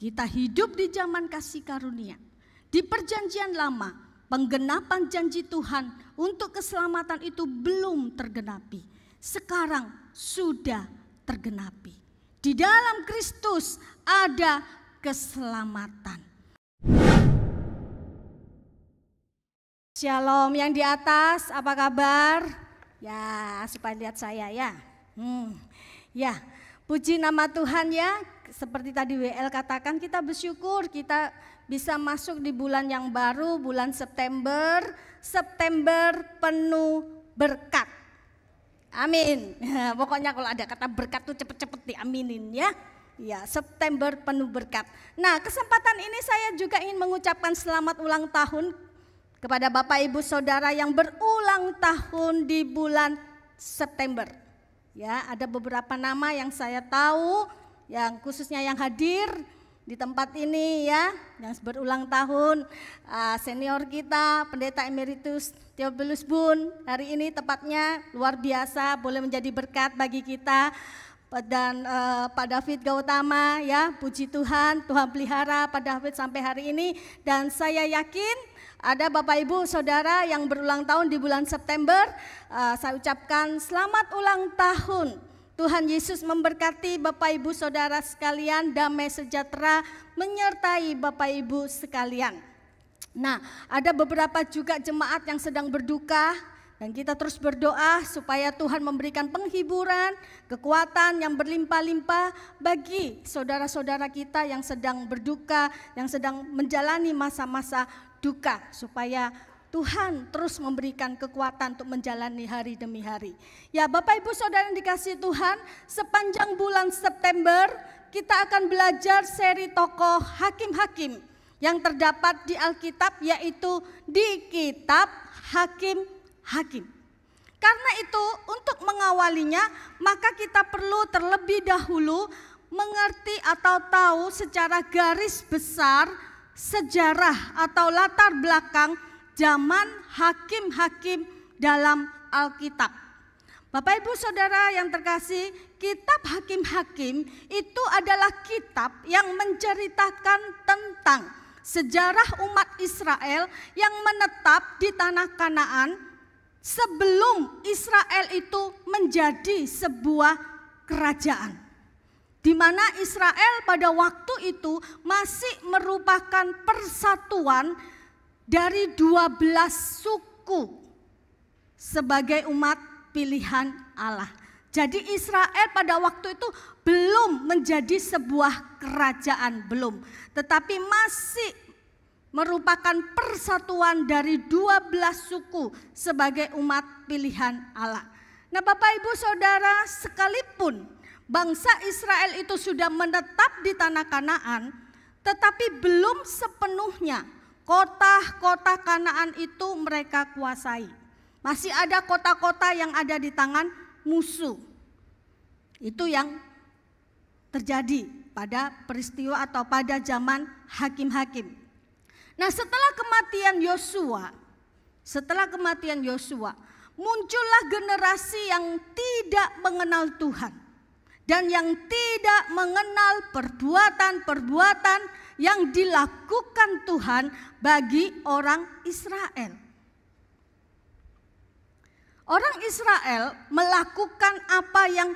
Kita hidup di zaman kasih karunia. Di perjanjian lama, penggenapan janji Tuhan untuk keselamatan itu belum tergenapi. Sekarang sudah tergenapi. Di dalam Kristus ada keselamatan. Shalom yang di atas, apa kabar? Ya, supaya lihat saya ya. Ya, puji nama Tuhan ya. Seperti tadi WL katakan, kita bersyukur kita bisa masuk di bulan yang baru, bulan September. September penuh berkat. Amin. Pokoknya kalau ada kata berkat tuh cepet-cepet diaminin ya. Ya, September penuh berkat. Nah, kesempatan ini saya juga ingin mengucapkan selamat ulang tahun kepada Bapak Ibu Saudara yang berulang tahun di bulan September. Ya, ada beberapa nama yang saya tahu, yang khususnya yang hadir di tempat ini ya, yang berulang tahun, senior kita, Pendeta Emeritus Theophilus Boon, hari ini tepatnya luar biasa, boleh menjadi berkat bagi kita. Dan Pak David Gautama ya, puji Tuhan, Tuhan pelihara Pak David sampai hari ini. Dan saya yakin ada Bapak Ibu Saudara yang berulang tahun di bulan September. Saya ucapkan selamat ulang tahun. Tuhan Yesus memberkati Bapak Ibu Saudara sekalian, damai sejahtera menyertai Bapak Ibu sekalian. Nah, ada beberapa juga jemaat yang sedang berduka. Dan kita terus berdoa supaya Tuhan memberikan penghiburan, kekuatan yang berlimpah-limpah bagi saudara-saudara kita yang sedang berduka, yang sedang menjalani masa-masa duka. Supaya Tuhan terus memberikan kekuatan untuk menjalani hari demi hari. Ya, Bapak Ibu Saudara yang dikasihi Tuhan, sepanjang bulan September kita akan belajar seri tokoh hakim-hakim yang terdapat di Alkitab, yaitu di kitab Hakim-Hakim. Karena itu untuk mengawalinya maka kita perlu terlebih dahulu mengerti atau tahu secara garis besar sejarah atau latar belakang zaman hakim-hakim dalam Alkitab. Bapak Ibu Saudara yang terkasih, kitab Hakim-Hakim itu adalah kitab yang menceritakan tentang sejarah umat Israel yang menetap di tanah Kanaan sebelum Israel itu menjadi sebuah kerajaan, di mana Israel pada waktu itu masih merupakan persatuan dari 12 suku sebagai umat pilihan Allah. Jadi Israel pada waktu itu belum menjadi sebuah kerajaan, belum, tetapi masih merupakan persatuan dari 12 suku sebagai umat pilihan Allah. Nah, Bapak Ibu Saudara, sekalipun bangsa Israel itu sudah menetap di tanah Kanaan, tetapi belum sepenuhnya kota-kota Kanaan itu mereka kuasai. Masih ada kota-kota yang ada di tangan musuh. Itu yang terjadi pada peristiwa atau pada zaman hakim-hakim. Nah, setelah kematian Yosua, muncullah generasi yang tidak mengenal Tuhan dan yang tidak mengenal perbuatan-perbuatan yang dilakukan Tuhan bagi orang Israel. Orang Israel melakukan apa yang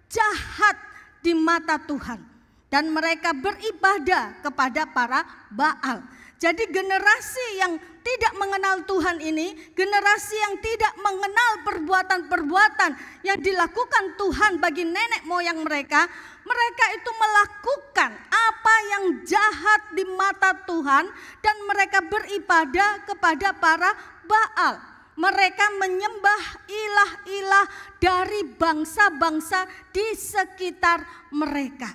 jahat di mata Tuhan dan mereka beribadah kepada para Baal. Jadi generasi yang tidak mengenal Tuhan ini, generasi yang tidak mengenal perbuatan-perbuatan yang dilakukan Tuhan bagi nenek moyang mereka, mereka itu melakukan apa yang jahat di mata Tuhan dan mereka beribadah kepada para Baal. Mereka menyembah ilah-ilah dari bangsa-bangsa di sekitar mereka.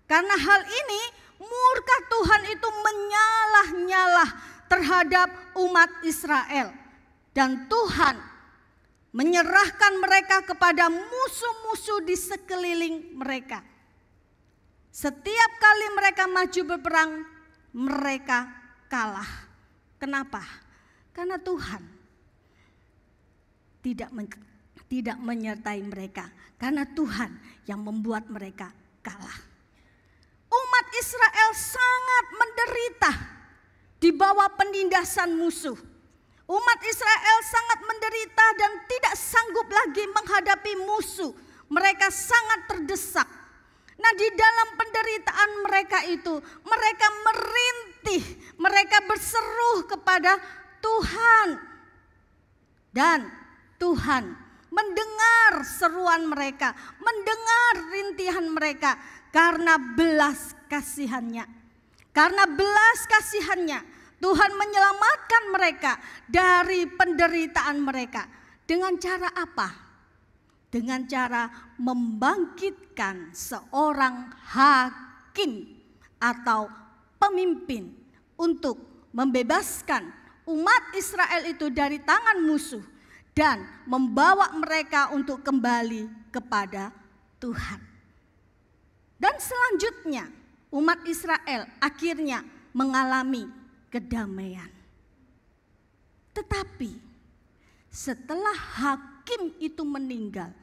Karena hal ini, murka Tuhan itu menyalah-nyalah terhadap umat Israel. Dan Tuhan menyerahkan mereka kepada musuh-musuh di sekeliling mereka. Setiap kali mereka maju berperang, mereka kalah. Kenapa? Karena Tuhan tidak menyertai mereka. Karena Tuhan yang membuat mereka kalah. umat Israel sangat menderita di bawah penindasan musuh. Umat Israel sangat menderita dan tidak sanggup lagi menghadapi musuh. Mereka sangat terdesak. Nah, di dalam penderitaan mereka itu, mereka merintih, mereka berseru kepada Tuhan. Dan Tuhan mendengar seruan mereka, mendengar rintihan mereka karena belas kasihannya. Karena belas kasihannya, Tuhan menyelamatkan mereka dari penderitaan mereka. Dengan cara apa? Dengan cara membangkitkan seorang hakim atau pemimpin untuk membebaskan umat Israel itu dari tangan musuh dan membawa mereka untuk kembali kepada Tuhan. Dan selanjutnya umat Israel akhirnya mengalami kedamaian. Tetapi setelah hakim itu meninggal,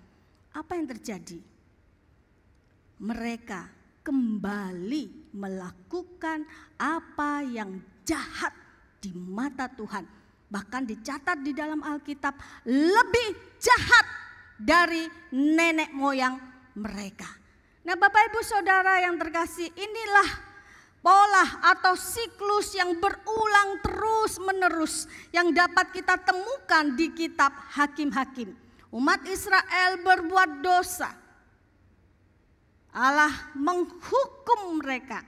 apa yang terjadi? Mereka kembali melakukan apa yang jahat di mata Tuhan. Bahkan dicatat di dalam Alkitab, lebih jahat dari nenek moyang mereka. Nah, Bapak Ibu Saudara yang terkasih, inilah pola atau siklus yang berulang terus menerus yang dapat kita temukan di kitab Hakim-Hakim. Umat Israel berbuat dosa, Allah menghukum mereka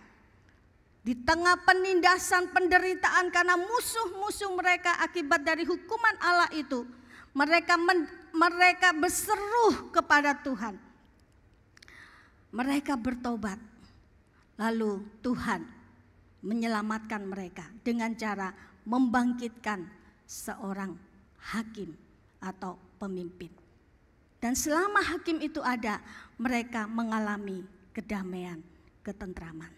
di tengah penindasan, penderitaan karena musuh-musuh mereka. Akibat dari hukuman Allah itu, mereka berseru kepada Tuhan. Mereka bertobat. Lalu Tuhan menyelamatkan mereka dengan cara membangkitkan seorang hakim atau pemimpin. Dan selama hakim itu ada, mereka mengalami kedamaian, ketentraman.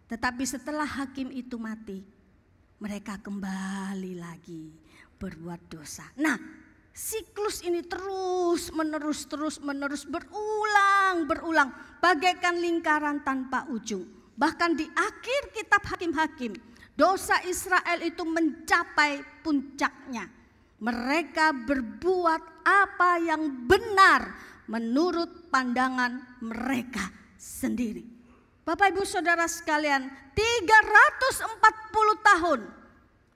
Tetapi setelah hakim itu mati, mereka kembali lagi berbuat dosa. Nah, siklus ini terus menerus berulang bagaikan lingkaran tanpa ujung. Bahkan di akhir kitab Hakim-Hakim, dosa Israel itu mencapai puncaknya. Mereka berbuat apa yang benar menurut pandangan mereka sendiri. Bapak Ibu Saudara sekalian, 340 tahun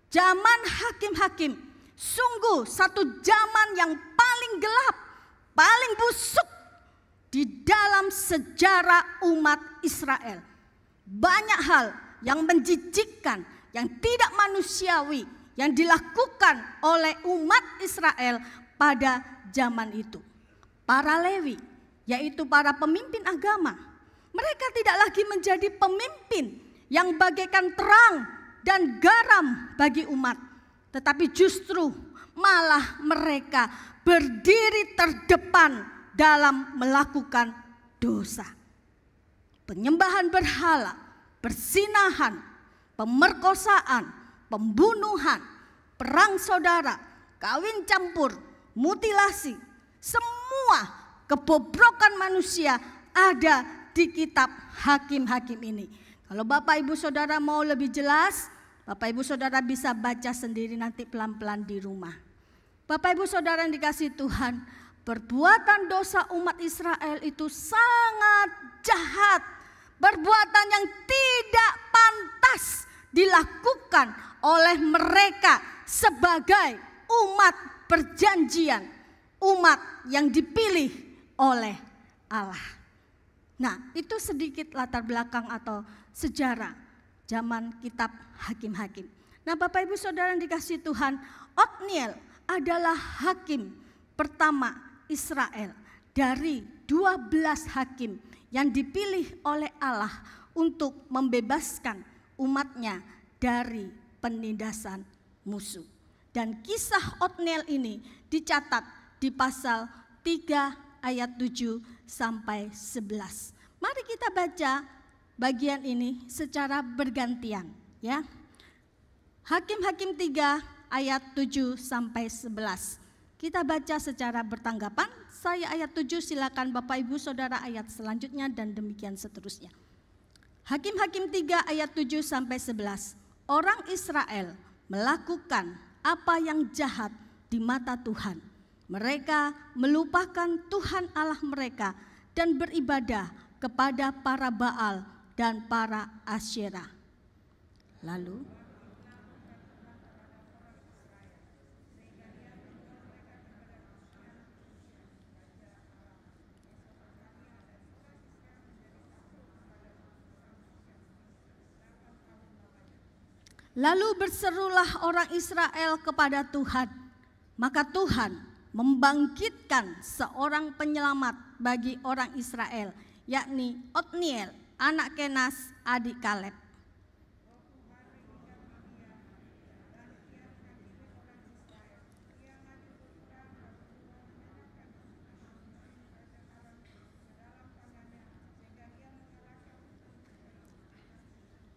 zaman hakim-hakim, sungguh satu zaman yang paling gelap, paling busuk di dalam sejarah umat Israel. Banyak hal yang menjijikkan, yang tidak manusiawi, yang dilakukan oleh umat Israel pada zaman itu. Para Lewi, yaitu para pemimpin agama, mereka tidak lagi menjadi pemimpin yang bagaikan terang dan garam bagi umat, tetapi justru malah mereka berdiri terdepan dalam melakukan dosa. Penyembahan berhala, perzinahan, pemerkosaan, pembunuhan, perang saudara, kawin campur, mutilasi, semua kebobrokan manusia ada di kitab Hakim-Hakim ini. Kalau Bapak Ibu Saudara mau lebih jelas, Bapak Ibu Saudara bisa baca sendiri nanti pelan-pelan di rumah. Bapak Ibu Saudara yang dikasihi Tuhan, perbuatan dosa umat Israel itu sangat jahat. Perbuatan yang tidak pantas dilakukan oleh mereka sebagai umat perjanjian, umat yang dipilih oleh Allah. Nah, itu sedikit latar belakang atau sejarah zaman kitab Hakim-Hakim. Nah, Bapak Ibu Saudara yang dikasihi Tuhan, Otniel adalah hakim pertama Israel dari 12 hakim yang dipilih oleh Allah untuk membebaskan umatnya dari penindasan musuh. Dan kisah Otniel ini dicatat di pasal 3 ayat 7 sampai 11. Mari kita baca bagian ini secara bergantian, ya. Hakim-Hakim 3 ayat 7 sampai 11. Kita baca secara bertanggapan. Saya ayat 7, silakan Bapak Ibu Saudara ayat selanjutnya dan demikian seterusnya. Hakim-Hakim 3 ayat 7 sampai 11. Orang Israel melakukan apa yang jahat di mata Tuhan. Mereka melupakan Tuhan Allah mereka dan beribadah kepada para Baal dan para Asyera. Lalu berserulah orang Israel kepada Tuhan, maka Tuhan membangkitkan seorang penyelamat bagi orang Israel, yakni Otniel, anak Kenas, adik Kaleb.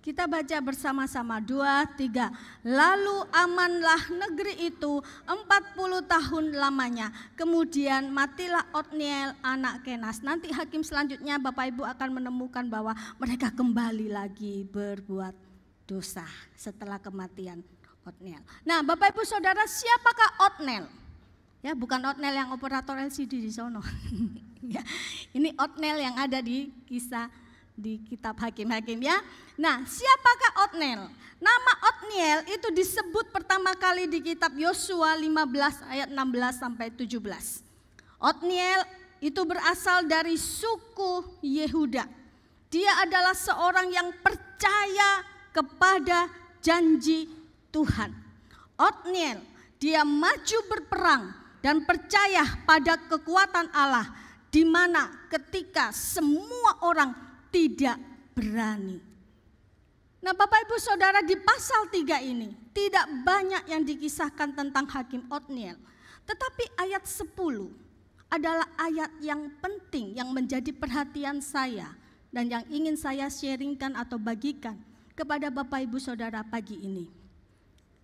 Kita baca bersama-sama 2, 3. Lalu amanlah negeri itu 40 tahun lamanya. Kemudian matilah Otniel anak Kenas. Nanti hakim selanjutnya Bapak Ibu akan menemukan bahwa mereka kembali lagi berbuat dosa setelah kematian Otniel. Nah, Bapak Ibu Saudara, siapakah Otniel? Ya, bukan Otniel yang operator LCD di sono. Ya, ini Otniel yang ada di kisah di kitab Hakim-Hakim ya. Nah, siapakah Otniel? Nama Otniel itu disebut pertama kali di kitab Yosua 15 ayat 16 sampai 17. Otniel itu berasal dari suku Yehuda. Dia adalah seorang yang percaya kepada janji Tuhan. Otniel, dia maju berperang dan percaya pada kekuatan Allah, di mana ketika semua orang tidak berani. Nah, Bapak Ibu Saudara, di pasal 3 ini tidak banyak yang dikisahkan tentang Hakim Otniel. Tetapi ayat 10 adalah ayat yang penting yang menjadi perhatian saya dan yang ingin saya sharingkan atau bagikan kepada Bapak Ibu Saudara pagi ini.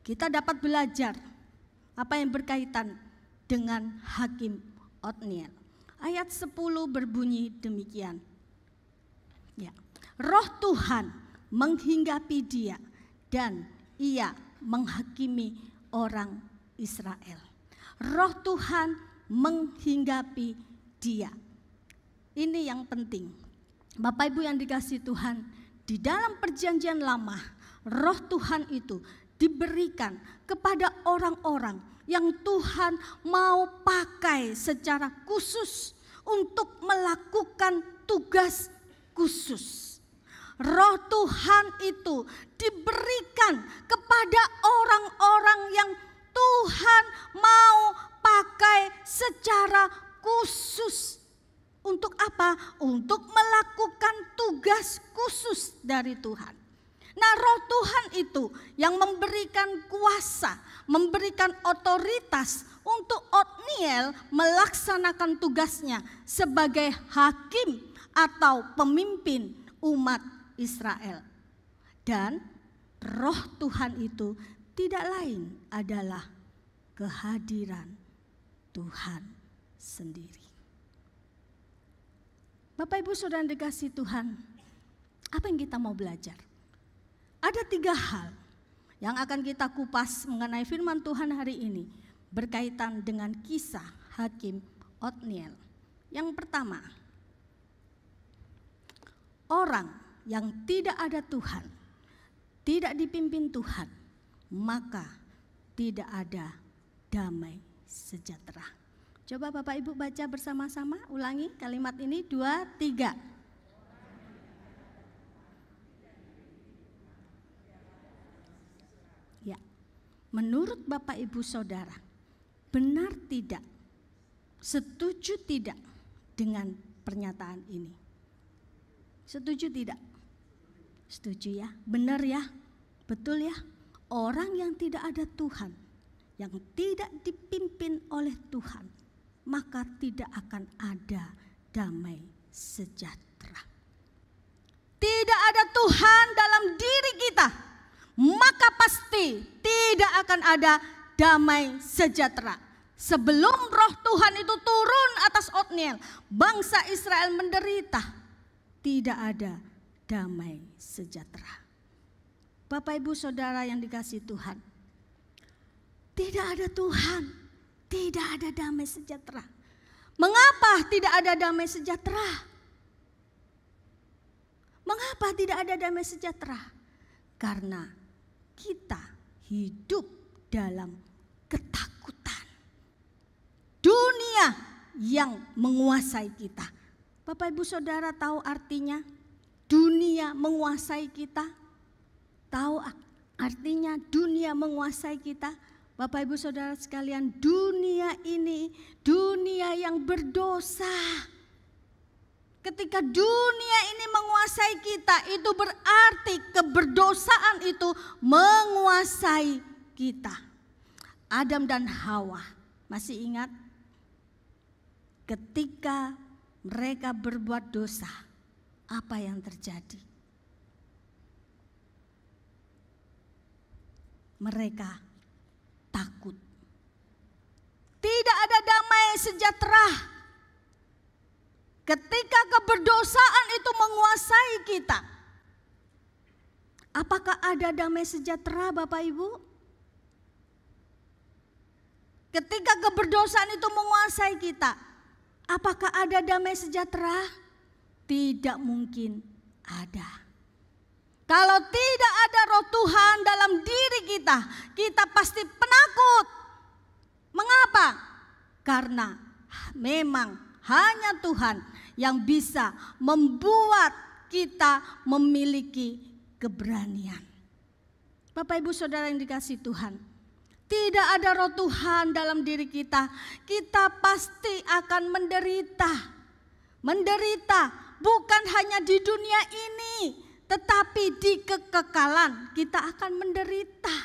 Kita dapat belajar apa yang berkaitan dengan Hakim Otniel. Ayat 10 berbunyi demikian. Ya. Roh Tuhan menghinggapi dia dan ia menghakimi orang Israel. Roh Tuhan menghinggapi dia. Ini yang penting. Bapak Ibu yang dikasihi Tuhan, di dalam perjanjian lama, Roh Tuhan itu diberikan kepada orang-orang yang Tuhan mau pakai secara khusus untuk melakukan tugas khusus. Roh Tuhan itu diberikan kepada orang-orang yang Tuhan mau pakai secara khusus. Untuk apa? Untuk melakukan tugas khusus dari Tuhan. Nah, Roh Tuhan itu yang memberikan kuasa, memberikan otoritas untuk Otniel melaksanakan tugasnya sebagai hakim atau pemimpin umat Israel. Dan Roh Tuhan itu tidak lain adalah kehadiran Tuhan sendiri. Bapak Ibu Saudara dikasihi Tuhan, apa yang kita mau belajar? Ada 3 hal yang akan kita kupas mengenai firman Tuhan hari ini berkaitan dengan kisah Hakim Otniel. Yang pertama, orang yang tidak ada Tuhan, tidak dipimpin Tuhan, maka tidak ada damai sejahtera. Coba Bapak Ibu baca bersama-sama, ulangi kalimat ini 2, 3. Ya, menurut Bapak Ibu Saudara, benar tidak? Setuju tidak dengan pernyataan ini? Setuju tidak? Setuju ya, benar ya, betul ya. Orang yang tidak ada Tuhan, yang tidak dipimpin oleh Tuhan, maka tidak akan ada damai sejahtera. Tidak ada Tuhan dalam diri kita, maka pasti tidak akan ada damai sejahtera. Sebelum Roh Tuhan itu turun atas Otniel, bangsa Israel menderita. Tidak ada damai sejahtera. Bapak Ibu Saudara yang dikasihi Tuhan, tidak ada Tuhan, tidak ada damai sejahtera. Mengapa tidak ada damai sejahtera? Mengapa tidak ada damai sejahtera? Karena kita hidup dalam ketakutan. Dunia yang menguasai kita. Bapak Ibu Saudara tahu artinya dunia menguasai kita? Tahu artinya dunia menguasai kita? Bapak Ibu Saudara sekalian, dunia ini dunia yang berdosa. Ketika dunia ini menguasai kita, itu berarti keberdosaan itu menguasai kita. Adam dan Hawa, masih ingat? Ketika mereka berbuat dosa, apa yang terjadi? Mereka takut. Tidak ada damai sejahtera. Ketika keberdosaan itu menguasai kita, apakah ada damai sejahtera Bapak Ibu? Ketika keberdosaan itu menguasai kita, apakah ada damai sejahtera? Tidak mungkin ada. Kalau tidak ada roh Tuhan dalam diri kita, kita pasti penakut. Mengapa? Karena memang hanya Tuhan yang bisa membuat kita memiliki keberanian. Bapak Ibu Saudara yang dikasihi Tuhan, tidak ada roh Tuhan dalam diri kita, kita pasti akan menderita. Menderita bukan hanya di dunia ini, tetapi di kekekalan kita akan menderita.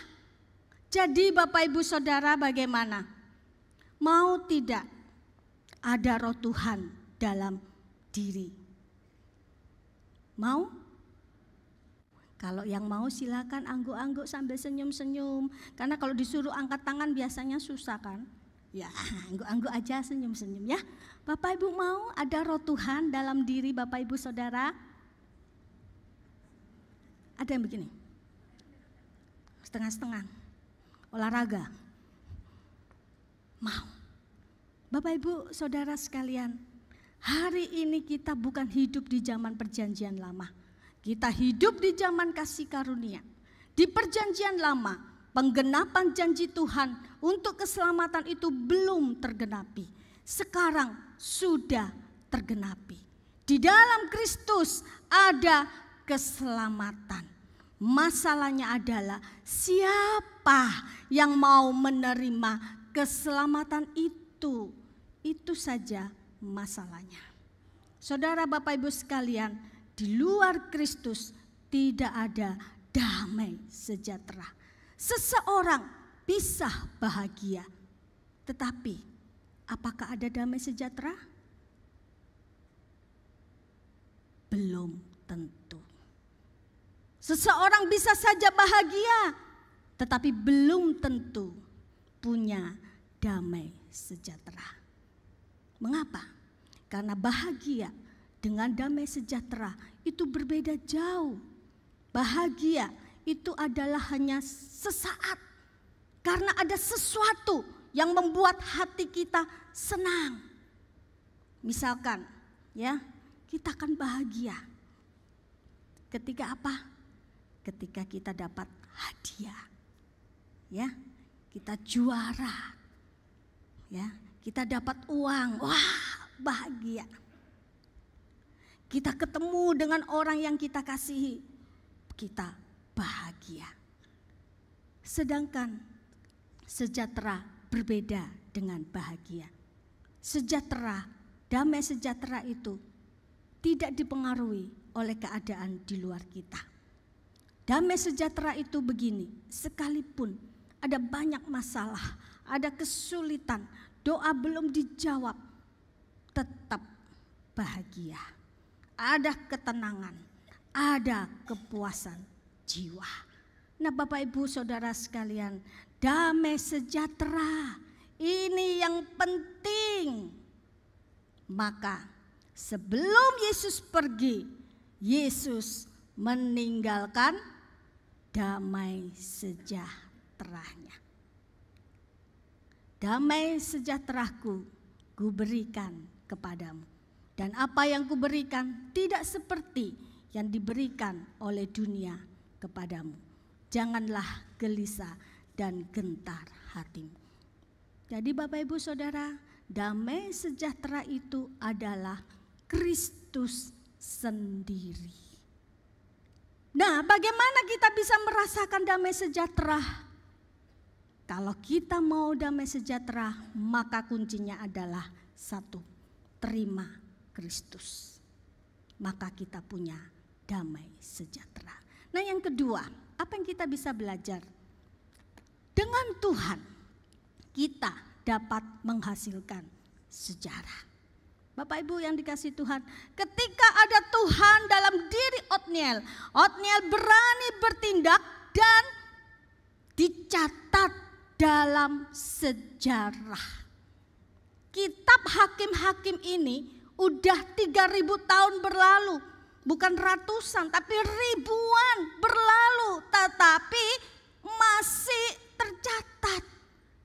Jadi Bapak Ibu Saudara bagaimana? Mau tidak ada roh Tuhan dalam diri? Mau? Kalau yang mau silakan angguk-angguk sambil senyum-senyum. Karena kalau disuruh angkat tangan biasanya susah kan? Ya angguk-angguk aja senyum-senyum ya. Bapak Ibu mau ada roh Tuhan dalam diri Bapak Ibu Saudara? Ada yang begini, setengah-setengah, olahraga. Mau. Bapak Ibu Saudara sekalian, hari ini kita bukan hidup di zaman perjanjian lama. Kita hidup di zaman kasih karunia. Di perjanjian lama, penggenapan janji Tuhan untuk keselamatan itu belum tergenapi. Sekarang sudah tergenapi. Di dalam Kristus ada keselamatan. Masalahnya adalah siapa yang mau menerima keselamatan itu. Itu saja masalahnya. Saudara Bapak Ibu sekalian, di luar Kristus tidak ada damai sejahtera. Seseorang bisa bahagia, tetapi apakah ada damai sejahtera? Belum tentu. Seseorang bisa saja bahagia, tetapi belum tentu punya damai sejahtera. Mengapa? Karena bahagia dengan damai sejahtera itu berbeda jauh. Bahagia itu adalah hanya sesaat, karena ada sesuatu yang membuat hati kita senang. Misalkan, ya, kita akan bahagia ketika apa? Ketika kita dapat hadiah, ya, kita juara, ya, kita dapat uang, wah bahagia. Kita ketemu dengan orang yang kita kasihi, kita bahagia. Sedangkan sejahtera berbeda dengan bahagia. Sejahtera, damai sejahtera itu tidak dipengaruhi oleh keadaan di luar kita. Damai sejahtera itu begini, sekalipun ada banyak masalah, ada kesulitan, doa belum dijawab, tetap bahagia. Ada ketenangan, ada kepuasan jiwa. Nah Bapak Ibu Saudara sekalian, damai sejahtera ini yang penting. Maka sebelum Yesus pergi, Yesus meninggalkan damai sejahteranya. Damai sejahteraku kuberikan kepadamu. Dan apa yang kuberikan tidak seperti yang diberikan oleh dunia kepadamu. Janganlah gelisah dan gentar hatimu. Jadi Bapak Ibu Saudara, damai sejahtera itu adalah Kristus sendiri. Nah, bagaimana kita bisa merasakan damai sejahtera? Kalau kita mau damai sejahtera, maka kuncinya adalah satu, terima Kristus. Maka kita punya damai sejahtera. Nah, yang kedua, apa yang kita bisa belajar? Dengan Tuhan, kita dapat menghasilkan sejarah. Bapak Ibu yang dikasihi Tuhan, ketika ada Tuhan dalam diri Otniel, Otniel berani bertindak dan dicatat dalam sejarah. Kitab Hakim-Hakim ini udah 3.000 tahun berlalu, bukan ratusan tapi ribuan berlalu, tetapi masih tercatat.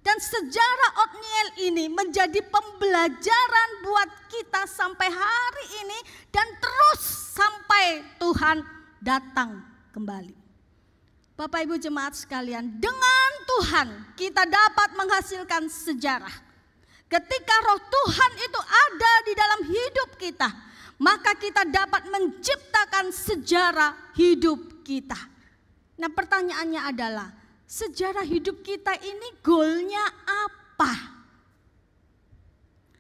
Dan sejarah Otniel ini menjadi pembelajaran buat kita sampai hari ini dan terus sampai Tuhan datang kembali. Bapak Ibu jemaat sekalian, dengan Tuhan kita dapat menghasilkan sejarah. Ketika roh Tuhan itu ada di dalam hidup kita, maka kita dapat menciptakan sejarah hidup kita. Nah, pertanyaannya adalah, sejarah hidup kita ini goalnya apa?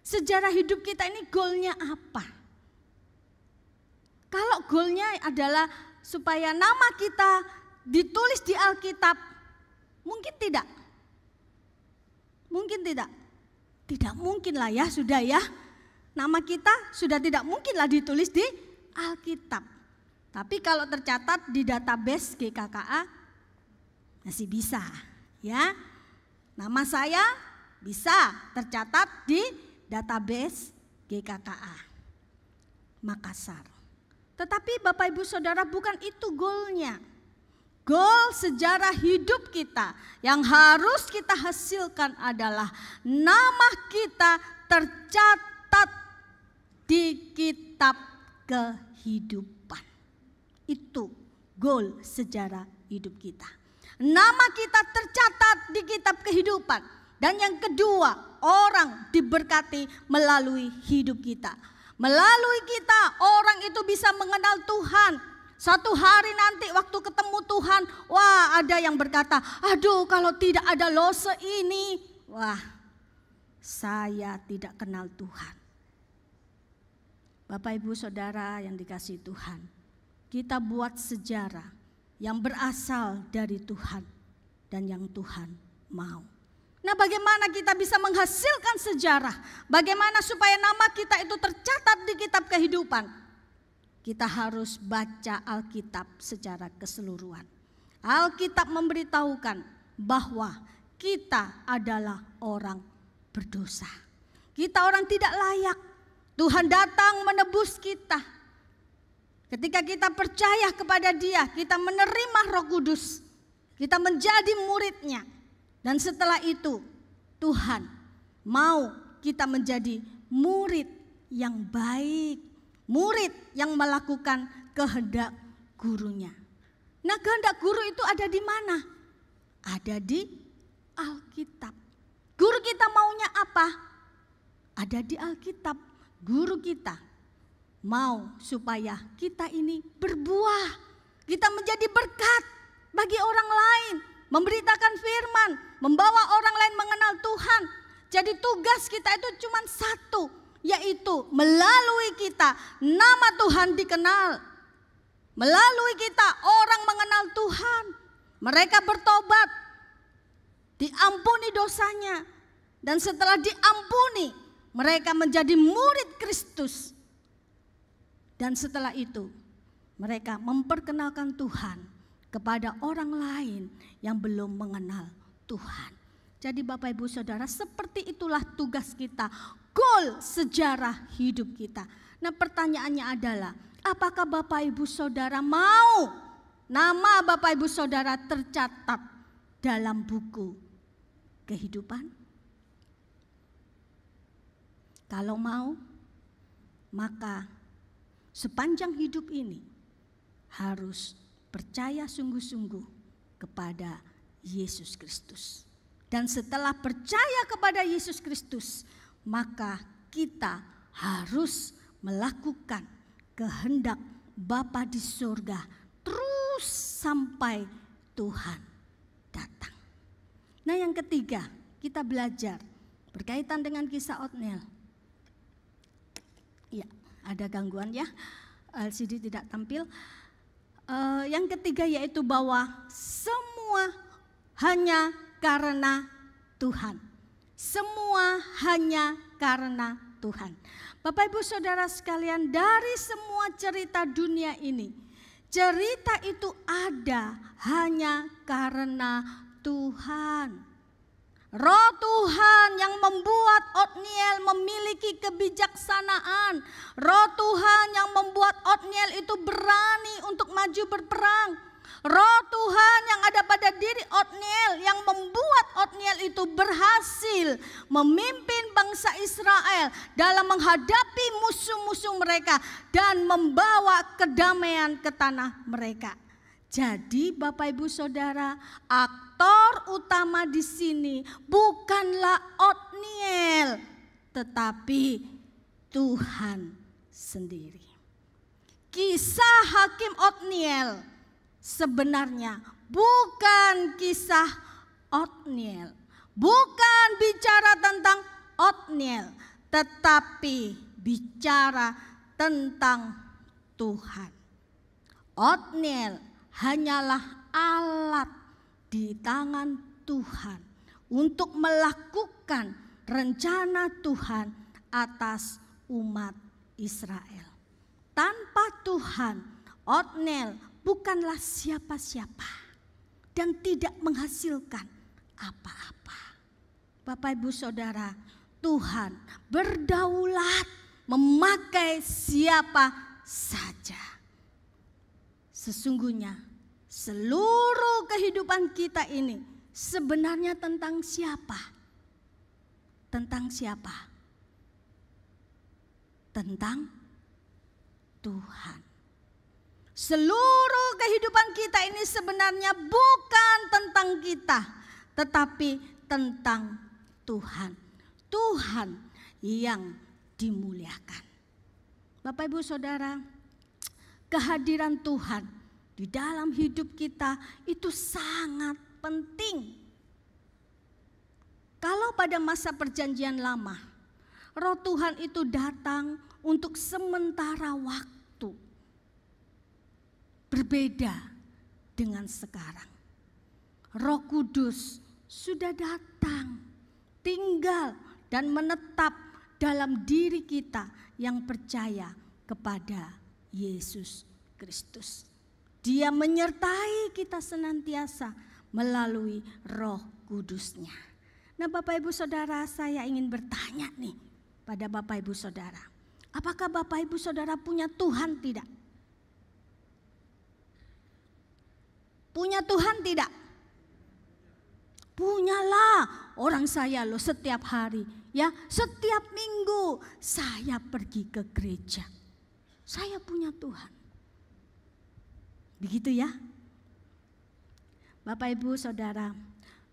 Sejarah hidup kita ini goalnya apa? Kalau goalnya adalah supaya nama kita ditulis di Alkitab, mungkin tidak? Mungkin tidak? Tidak mungkin lah ya, sudah ya. Nama kita sudah tidak mungkin lah ditulis di Alkitab. Tapi kalau tercatat di database GKKA, masih bisa ya. Nama saya bisa tercatat di database GKKA Makassar. Tetapi Bapak Ibu Saudara, bukan itu goalnya. Goal sejarah hidup kita yang harus kita hasilkan adalah nama kita tercatat di kitab kehidupan. Itu goal sejarah hidup kita. Nama kita tercatat di kitab kehidupan. Dan yang kedua, orang diberkati melalui hidup kita. Melalui kita orang itu bisa mengenal Tuhan. Satu hari nanti waktu ketemu Tuhan, wah ada yang berkata, aduh kalau tidak ada lose ini, wah saya tidak kenal Tuhan. Bapak Ibu Saudara yang dikasihi Tuhan, kita buat sejarah yang berasal dari Tuhan dan yang Tuhan mau. Nah, bagaimana kita bisa menghasilkan sejarah? Bagaimana supaya nama kita itu tercatat di kitab kehidupan? Kita harus baca Alkitab secara keseluruhan. Alkitab memberitahukan bahwa kita adalah orang berdosa. Kita orang tidak layak. Tuhan datang menebus kita. Ketika kita percaya kepada Dia, kita menerima Roh Kudus. Kita menjadi murid-Nya. Dan setelah itu Tuhan mau kita menjadi murid yang baik, murid yang melakukan kehendak gurunya. Nah, kehendak guru itu ada di mana? Ada di Alkitab. Guru kita maunya apa? Ada di Alkitab. Guru kita mau supaya kita ini berbuah, kita menjadi berkat bagi orang lain, memberitakan firman, membawa orang lain mengenal Tuhan. Jadi tugas kita itu cuma satu, yaitu melalui kita nama Tuhan dikenal. Melalui kita orang mengenal Tuhan. Mereka bertobat, diampuni dosanya. Dan setelah diampuni, mereka menjadi murid Kristus. Dan setelah itu mereka memperkenalkan Tuhan kepada orang lain yang belum mengenal Tuhan. Jadi Bapak Ibu Saudara, seperti itulah tugas kita, goal sejarah hidup kita. Nah, pertanyaannya adalah, Apakah Bapak Ibu Saudara mau nama Bapak Ibu Saudara tercatat dalam buku kehidupan? Kalau mau, maka sepanjang hidup ini harus percaya sungguh-sungguh kepada Yesus Kristus. Dan setelah percaya kepada Yesus Kristus, maka kita harus melakukan kehendak Bapa di surga terus sampai Tuhan datang. Nah, yang ketiga, kita belajar berkaitan dengan kisah Otniel. Ya, ada gangguan ya, LCD tidak tampil. Yang ketiga yaitu bahwa semua hanya karena Tuhan. Semua hanya karena Tuhan. Bapak Ibu Saudara sekalian, dari semua cerita dunia ini, cerita itu ada hanya karena Tuhan. Roh Tuhan yang membuat Otniel memiliki kebijaksanaan. Roh Tuhan yang membuat Otniel itu berani untuk maju berperang. Roh Tuhan yang ada pada diri Otniel yang membuat Otniel itu berhasil memimpin bangsa Israel dalam menghadapi musuh-musuh mereka dan membawa kedamaian ke tanah mereka. Jadi Bapak Ibu Saudara, aktor utama di sini bukanlah Otniel, tetapi Tuhan sendiri. Kisah Hakim Otniel sebenarnya bukan kisah Otniel, bukan bicara tentang Otniel, tetapi bicara tentang Tuhan. Otniel hanyalah alat di tangan Tuhan untuk melakukan rencana Tuhan atas umat Israel. Tanpa Tuhan, Otniel bukanlah siapa-siapa dan tidak menghasilkan apa-apa. Bapak Ibu Saudara, Tuhan berdaulat memakai siapa saja. Sesungguhnya seluruh kehidupan kita ini sebenarnya tentang siapa? Tentang siapa? Tentang Tuhan. Seluruh kehidupan kita ini sebenarnya bukan tentang kita, tetapi tentang Tuhan. Tuhan yang dimuliakan. Bapak Ibu Saudara, kehadiran Tuhan di dalam hidup kita itu sangat penting. Kalau pada masa perjanjian lama, Roh Tuhan itu datang untuk sementara waktu. Berbeda dengan sekarang. Roh Kudus sudah datang, tinggal dan menetap dalam diri kita yang percaya kepada Yesus Kristus. Dia menyertai kita senantiasa melalui Roh Kudus-Nya. Nah, Bapak Ibu Saudara, saya ingin bertanya nih pada Bapak Ibu Saudara. Apakah Bapak Ibu Saudara punya Tuhan tidak? Punya Tuhan tidak? Punyalah. Orang saya loh setiap hari, ya, setiap minggu saya pergi ke gereja. Saya punya Tuhan. Begitu ya. Bapak Ibu Saudara,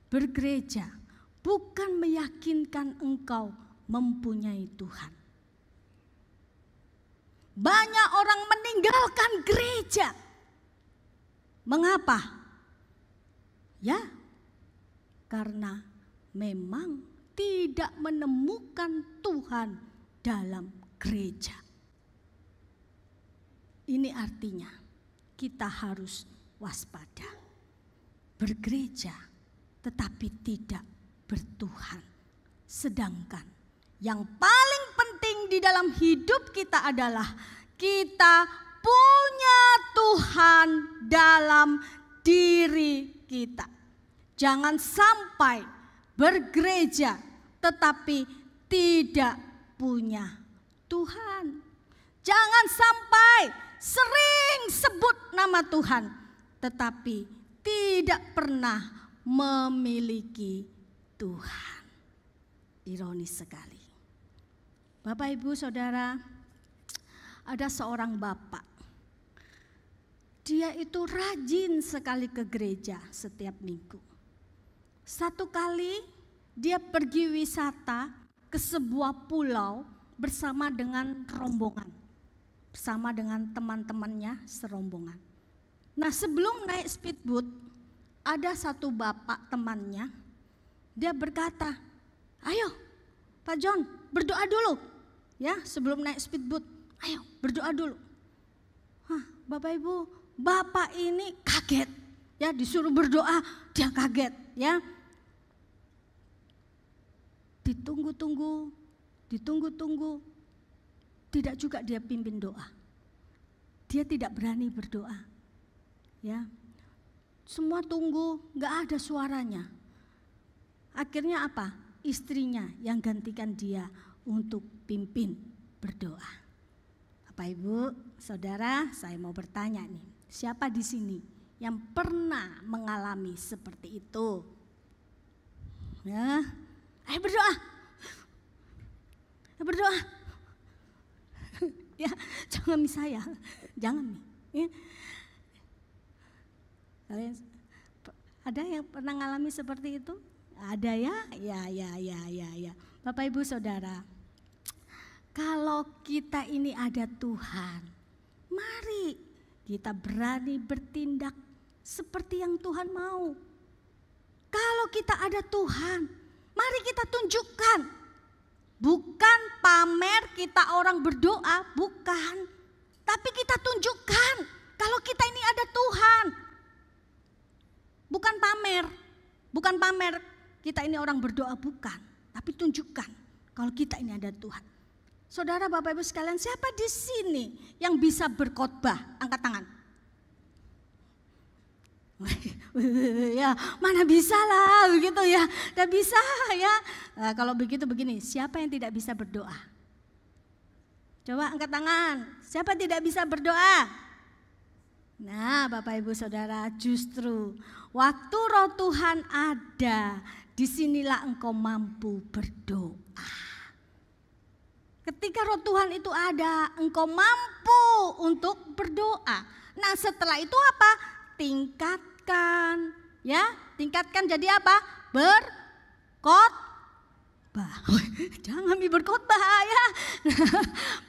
bergereja bukan meyakinkan engkau mempunyai Tuhan. Banyak orang meninggalkan gereja. Mengapa? Ya, karena memang tidak menemukan Tuhan dalam gereja. Ini artinya kita harus waspada. Bergereja tetapi tidak bertuhan. Sedangkan yang paling penting di dalam hidup kita adalah kita punya Tuhan dalam diri kita. Jangan sampai bergereja tetapi tidak punya Tuhan. Jangan sampai sering sebut nama Tuhan, tetapi tidak pernah memiliki Tuhan. Ironis sekali. Bapak, Ibu, Saudara, ada seorang bapak. Dia itu rajin sekali ke gereja setiap minggu. Satu kali dia pergi wisata ke sebuah pulau bersama dengan rombongan, bersama dengan teman-temannya serombongan. Nah, sebelum naik speedboat, ada satu bapak temannya, dia berkata, "Ayo Pak John, berdoa dulu ya sebelum naik speedboat. Ayo berdoa dulu." Bapak Ibu, bapak ini kaget ya, disuruh berdoa dia kaget ya. Ditunggu-tunggu, tidak juga dia pimpin doa. Dia tidak berani berdoa. Ya. Semua tunggu, nggak ada suaranya. Akhirnya apa? Istrinya yang gantikan dia untuk pimpin berdoa. Bapak, Ibu, Saudara, saya mau bertanya nih, siapa di sini yang pernah mengalami seperti itu? Ya, ayo berdoa. Berdoa. Ya, jangan saya, jangan nih. Ya. Kalian ada yang pernah mengalami seperti itu? Ada ya? Ya. Bapak, Ibu, Saudara, kalau kita ini ada Tuhan, mari kita berani bertindak seperti yang Tuhan mau. Kalau kita ada Tuhan, mari kita tunjukkan. Bukan pamer kita orang berdoa, bukan. Tapi kita tunjukkan kalau kita ini ada Tuhan. Bukan pamer kita ini orang berdoa, bukan. Tapi tunjukkan kalau kita ini ada Tuhan. Saudara, Bapak, Ibu sekalian, siapa di sini yang bisa berkhotbah? Angkat tangan. Ya, mana bisa lah begitu ya, gak bisa ya. Nah, kalau begitu begini, siapa yang tidak bisa berdoa? Coba angkat tangan, siapa tidak bisa berdoa? Nah, Bapak, Ibu, Saudara, justru waktu Roh Tuhan ada, disinilah engkau mampu berdoa. Ketika Roh Tuhan itu ada, engkau mampu untuk berdoa. Nah, setelah itu apa? Tingkatkan, ya, tingkatkan jadi apa? Berkhotbah. Jangan berkhotbah ya.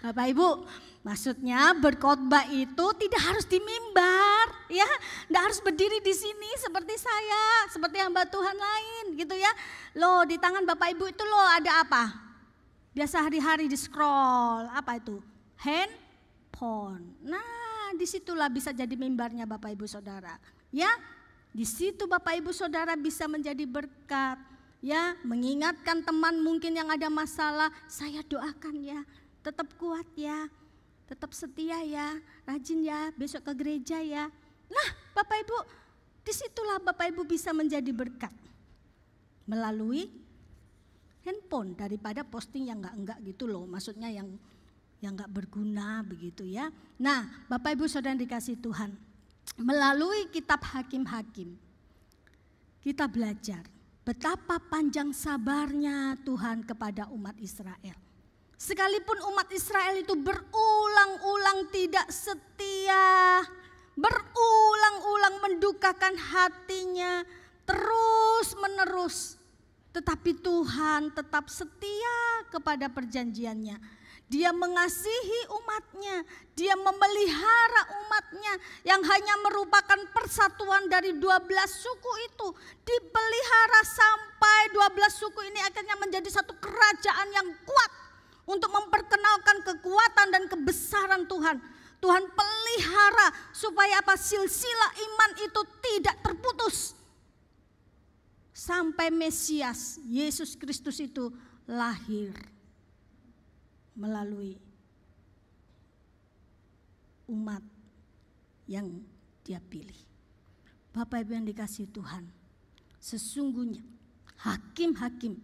Bapak, Ibu, maksudnya berkhotbah itu tidak harus di mimbar, ya, tidak harus berdiri di sini seperti saya, seperti hamba Tuhan lain, gitu ya. Loh, di tangan Bapak Ibu itu loh ada apa? Biasa hari-hari di scroll, apa itu? Handphone. Nah, disitulah bisa jadi mimbarnya Bapak Ibu Saudara. Ya, di situ Bapak Ibu Saudara bisa menjadi berkat. Ya, mengingatkan teman mungkin yang ada masalah, saya doakan ya, tetap kuat ya, tetap setia ya, rajin ya, besok ke gereja ya. Nah, Bapak Ibu, disitulah Bapak Ibu bisa menjadi berkat melalui handphone daripada posting yang enggak gitu loh, maksudnya yang enggak berguna begitu ya. Nah, Bapak Ibu Saudara dikasih Tuhan, melalui kitab Hakim-Hakim kita belajar betapa panjang sabarnya Tuhan kepada umat Israel. Sekalipun umat Israel itu berulang-ulang tidak setia, berulang-ulang mendukakan hatinya terus menerus, tetapi Tuhan tetap setia kepada perjanjiannya. Dia mengasihi umatnya, dia memelihara umatnya yang hanya merupakan persatuan dari 12 suku itu. Dipelihara sampai 12 suku ini akhirnya menjadi satu kerajaan yang kuat untuk memperkenalkan kekuatan dan kebesaran Tuhan. Tuhan pelihara supaya apa? Silsilah iman itu tidak terputus. Sampai Mesias, Yesus Kristus itu lahir melalui umat yang dia pilih. Bapak Ibu yang dikasihi Tuhan, sesungguhnya hakim-hakim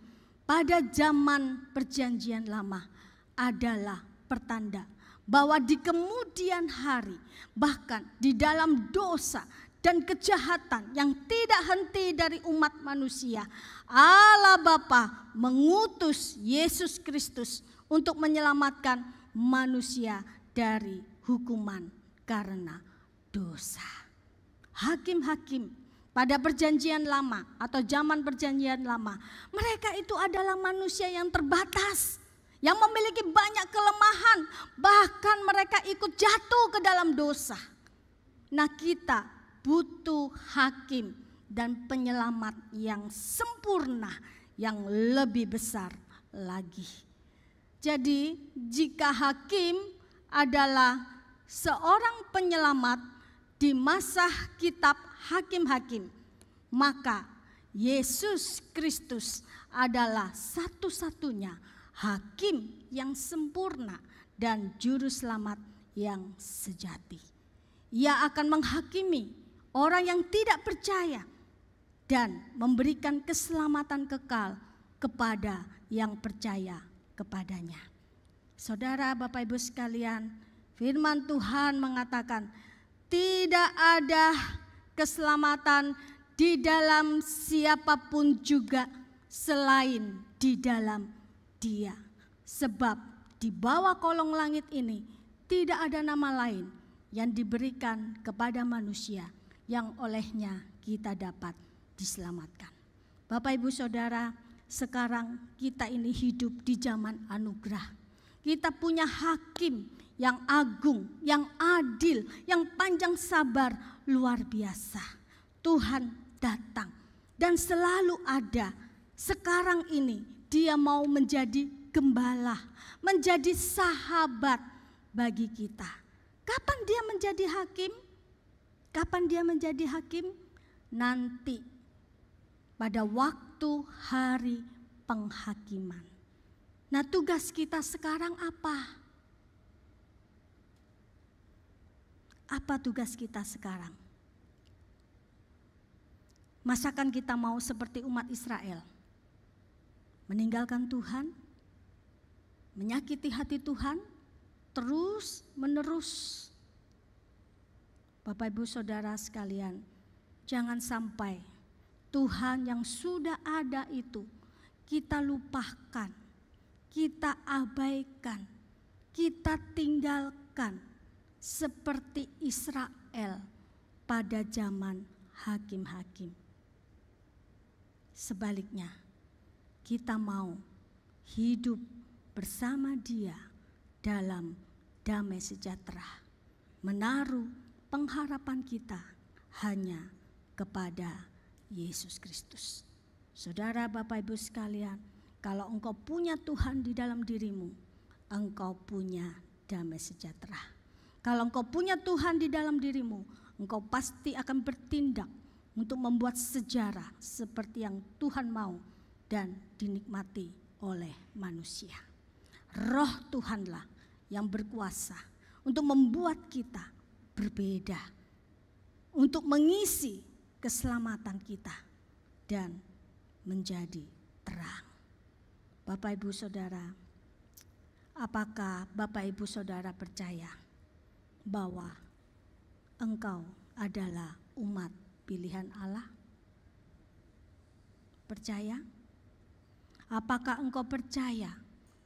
pada zaman perjanjian lama adalah pertanda bahwa di kemudian hari, bahkan di dalam dosa dan kejahatan yang tidak henti dari umat manusia, Allah Bapa mengutus Yesus Kristus untuk menyelamatkan manusia dari hukuman karena dosa. Hakim-hakim pada perjanjian lama atau zaman perjanjian lama, mereka itu adalah manusia yang terbatas, yang memiliki banyak kelemahan, bahkan mereka ikut jatuh ke dalam dosa. Nah, kita butuh hakim dan penyelamat yang sempurna, yang lebih besar lagi. Jadi, jika hakim adalah seorang penyelamat di masa kitab hakim-hakim, maka Yesus Kristus adalah satu-satunya hakim yang sempurna dan juru selamat yang sejati. Ia akan menghakimi orang yang tidak percaya dan memberikan keselamatan kekal kepada yang percaya kepadanya. Saudara, Bapak Ibu sekalian, firman Tuhan mengatakan tidak ada keselamatan di dalam siapapun juga selain di dalam Dia. Sebab di bawah kolong langit ini tidak ada nama lain yang diberikan kepada manusia yang olehnya kita dapat diselamatkan. Bapak Ibu Saudara, sekarang kita ini hidup di zaman anugerah. Kita punya hakim yang agung, yang adil, yang panjang sabar, luar biasa. Tuhan datang dan selalu ada. Sekarang ini Dia mau menjadi gembala, menjadi sahabat bagi kita. Kapan Dia menjadi hakim? Kapan Dia menjadi hakim? Nanti pada waktu hari penghakiman. Nah, tugas kita sekarang apa? Apa tugas kita sekarang? Masakan kita mau seperti umat Israel? Meninggalkan Tuhan, menyakiti hati Tuhan, terus menerus. Bapak Ibu Saudara sekalian, jangan sampai Tuhan yang sudah ada itu kita lupakan, kita abaikan, kita tinggalkan seperti Israel pada zaman hakim-hakim. Sebaliknya, kita mau hidup bersama Dia dalam damai sejahtera, menaruh pengharapan kita hanya kepada Yesus Kristus. Saudara, Bapak Ibu sekalian, kalau engkau punya Tuhan di dalam dirimu, engkau punya damai sejahtera. Kalau engkau punya Tuhan di dalam dirimu, engkau pasti akan bertindak untuk membuat sejarah seperti yang Tuhan mau dan dinikmati oleh manusia. Roh Tuhanlah yang berkuasa untuk membuat kita berbeda, untuk mengisi keselamatan kita dan menjadi terang. Bapak Ibu Saudara, apakah Bapak Ibu Saudara percaya bahwa engkau adalah umat pilihan Allah? Percaya? Apakah engkau percaya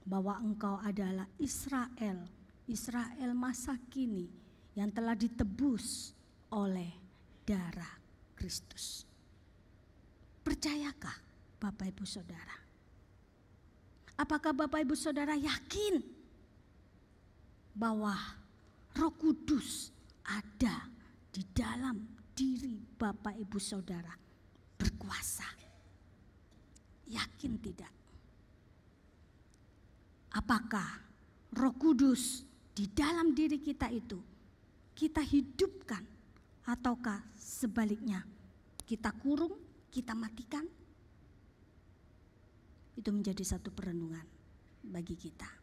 bahwa engkau adalah Israel, Israel masa kini yang telah ditebus oleh darah Kristus? Percayakah Bapak Ibu Saudara? Apakah Bapak Ibu Saudara yakin bahwa Roh Kudus ada di dalam diri Bapak Ibu Saudara berkuasa? Yakin tidak? Apakah Roh Kudus di dalam diri kita itu kita hidupkan, ataukah sebaliknya kita kurung, kita matikan? Itu menjadi satu perenungan bagi kita.